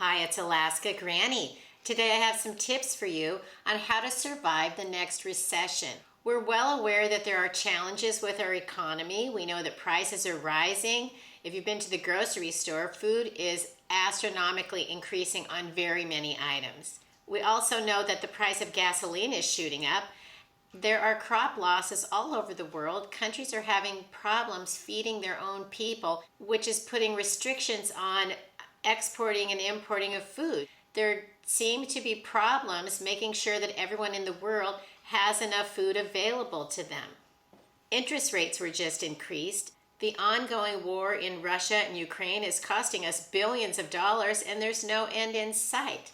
Hi, it's Alaska Granny. Today I have some tips for you on how to survive the next recession. We're well aware that there are challenges with our economy. We know that prices are rising. If you've been to the grocery store, food is astronomically increasing on very many items. We also know that the price of gasoline is shooting up. There are crop losses all over the world. Countries are having problems feeding their own people, which is putting restrictions on exporting and importing of food. There seem to be problems making sure that everyone in the world has enough food available to them. Interest rates were just increased. The ongoing war in Russia and Ukraine is costing us billions of dollars, and there's no end in sight.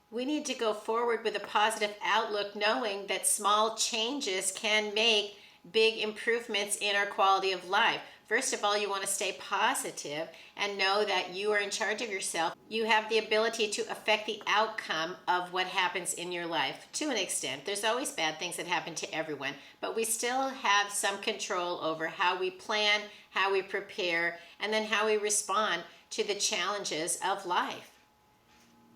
We need to go forward with a positive outlook, knowing that small changes can make big improvements in our quality of life. First of all, you want to stay positive and know that you are in charge of yourself. You have the ability to affect the outcome of what happens in your life to an extent. There's always bad things that happen to everyone, but we still have some control over how we plan, how we prepare, and then how we respond to the challenges of life.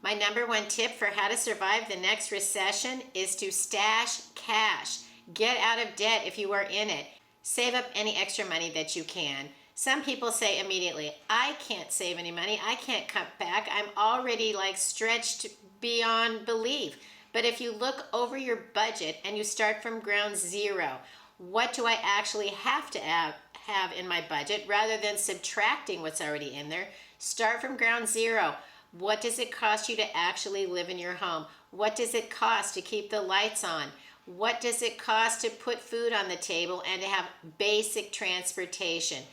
My number one tip for how to survive the next recession is to stash cash. Get out of debt if you are in it. Save up any extra money that you can. Some people say immediately, I can't save any money. I can't cut back. I'm already stretched beyond belief. But if you look over your budget and you start from ground zero, what do I actually have to have in my budget rather than subtracting what's already in there? Start from ground zero. What does it cost you to actually live in your home? What does it cost to keep the lights on? What does it cost to put food on the table and to have basic transportation?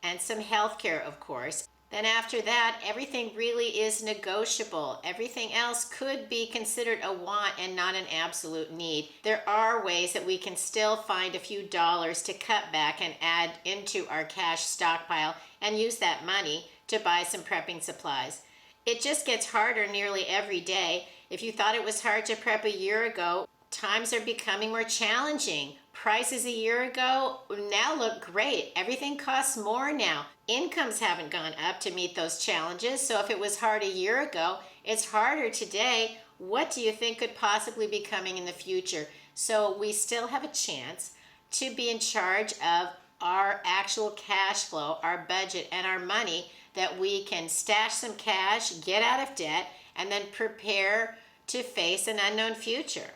And some health care, of course. Then after that, everything really is negotiable. Everything else could be considered a want and not an absolute need. There are ways that we can still find a few dollars to cut back and add into our cash stockpile and use that money to buy some prepping supplies. It just gets harder nearly every day. If you thought it was hard to prep a year ago, times are becoming more challenging. Prices a year ago now look great. Everything costs more now. Incomes haven't gone up to meet those challenges. So if it was hard a year ago, it's harder today. What do you think could possibly be coming in the future? So we still have a chance to be in charge of our actual cash flow, our budget, and our money, that we can stash some cash, get out of debt, and then prepare to face an unknown future.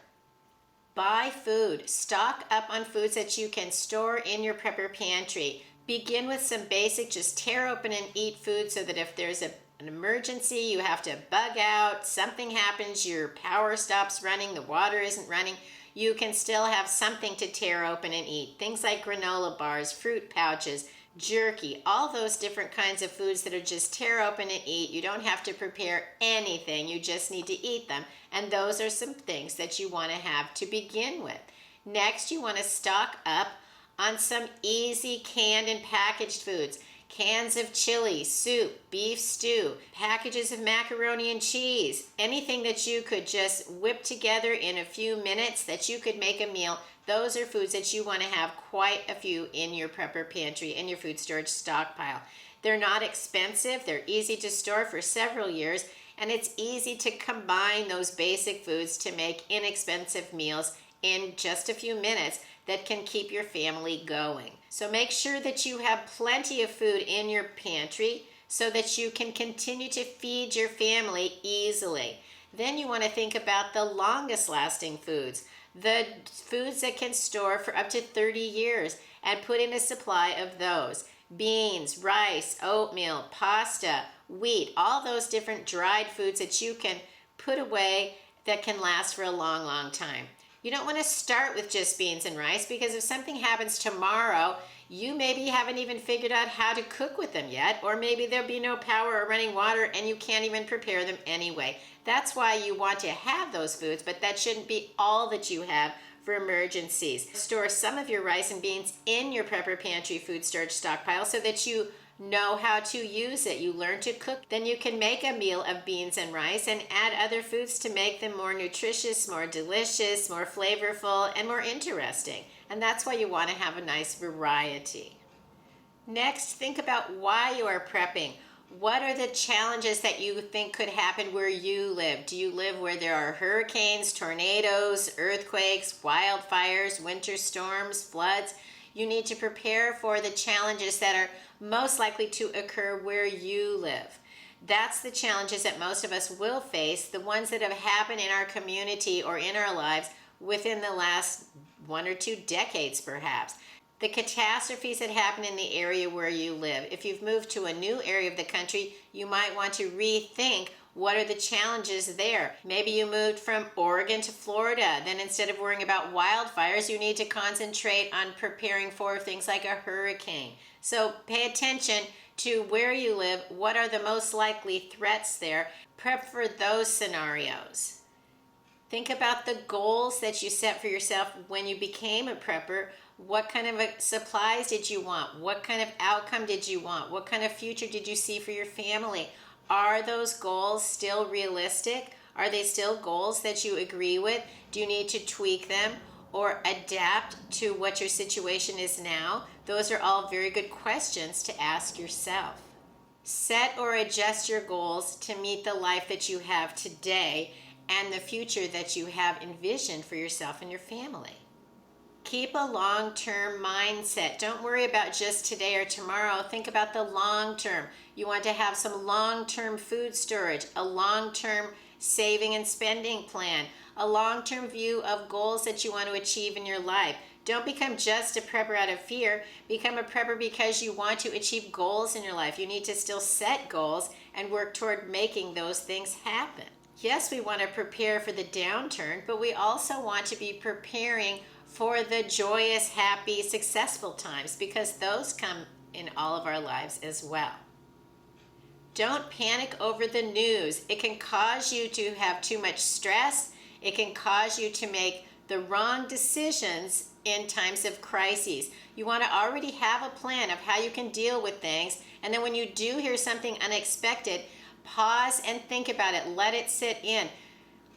Buy food. Stock up on foods that you can store in your prepper pantry. Begin with some basic, just tear open and eat food so that if there's an emergency, you have to bug out, something happens, your power stops running, the water isn't running, you can still have something to tear open and eat. Things like granola bars, fruit pouches, jerky, all those different kinds of foods that are just tear open and eat. You don't have to prepare anything. You just need to eat them. And those are some things that you want to have to begin with. Next, you want to stock up on some easy canned and packaged foods. Cans of chili, soup, beef stew, packages of macaroni and cheese, anything that you could just whip together in a few minutes that you could make a meal. Those are foods that you want to have quite a few in your prepper pantry, in your food storage stockpile. They're not expensive, they're easy to store for several years, and it's easy to combine those basic foods to make inexpensive meals in just a few minutes that can keep your family going. So make sure that you have plenty of food in your pantry so that you can continue to feed your family easily. Then you want to think about the longest lasting foods, the foods that can store for up to 30 years, and put in a supply of those. Beans, rice, oatmeal, pasta, wheat, all those different dried foods that you can put away that can last for a long, long time. You don't want to start with just beans and rice, because if something happens tomorrow, you maybe haven't even figured out how to cook with them yet, or maybe there'll be no power or running water and you can't even prepare them anyway. That's why you want to have those foods, but that shouldn't be all that you have for emergencies. Store some of your rice and beans in your prepper pantry food storage stockpile so that you know how to use it. You learn to cook, then you can make a meal of beans and rice and add other foods to make them more nutritious, more delicious, more flavorful, and more interesting. And that's why you want to have a nice variety. Next, think about why you are prepping. What are the challenges that you think could happen where you live? Do you live where there are hurricanes, tornadoes, earthquakes, wildfires, winter storms, floods? You need to prepare for the challenges that are most likely to occur where you live. That's the challenges that most of us will face, the ones that have happened in our community or in our lives within the last 1 or 2 decades, perhaps. The catastrophes that happen in the area where you live. If you've moved to a new area of the country, you might want to rethink what are the challenges there. Maybe you moved from Oregon to Florida. Then instead of worrying about wildfires, you need to concentrate on preparing for things like a hurricane. So pay attention to where you live. What are the most likely threats there? Prep for those scenarios. Think about the goals that you set for yourself when you became a prepper. What kind of supplies did you want? What kind of outcome did you want? What kind of future did you see for your family? Are those goals still realistic? Are they still goals that you agree with? Do you need to tweak them or adapt to what your situation is now? Those are all very good questions to ask yourself. Set or adjust your goals to meet the life that you have today and the future that you have envisioned for yourself and your family. Keep a long-term mindset. Don't worry about just today or tomorrow. Think about the long term. You want to have some long-term food storage, a long-term saving and spending plan, a long-term view of goals that you want to achieve in your life. Don't become just a prepper out of fear. Become a prepper because you want to achieve goals in your life. You need to still set goals and work toward making those things happen. Yes, we want to prepare for the downturn, but we also want to be preparing for the joyous, happy, successful times, because those come in all of our lives as well. Don't panic over the news. It can cause you to have too much stress. It can cause you to make the wrong decisions in times of crises. You want to already have a plan of how you can deal with things, and then when you do hear something unexpected, pause and think about it. Let it sit in.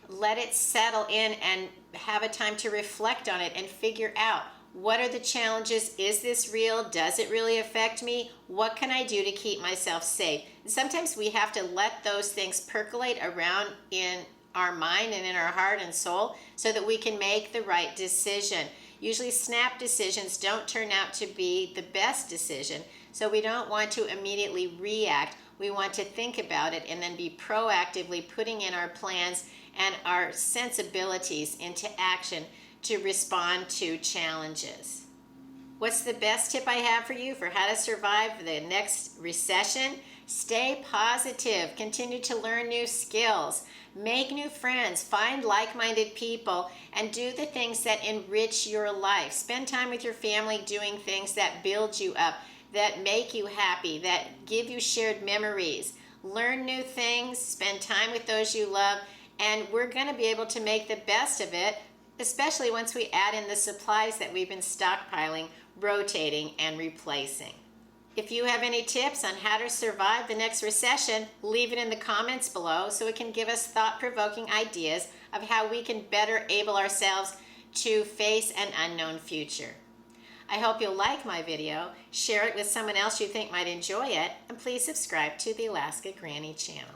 Let it settle in and have a time to reflect on it and figure out, what are the challenges? Is this real? Does it really affect me? What can I do to keep myself safe? Sometimes we have to let those things percolate around in our mind and in our heart and soul so that we can make the right decision. Usually snap decisions don't turn out to be the best decision, so we don't want to immediately react. We want to think about it and then be proactively putting in our plans and our sensibilities into action to respond to challenges. What's the best tip I have for you for how to survive the next recession? Stay positive, continue to learn new skills, make new friends, find like-minded people, and do the things that enrich your life. Spend time with your family doing things that build you up, that make you happy, that give you shared memories. Learn new things, spend time with those you love, and we're going to be able to make the best of it, especially once we add in the supplies that we've been stockpiling, rotating, and replacing. If you have any tips on how to survive the next recession, leave it in the comments below so it can give us thought-provoking ideas of how we can better able ourselves to face an unknown future. I hope you'll like my video, share it with someone else you think might enjoy it, and please subscribe to the Alaska Granny channel.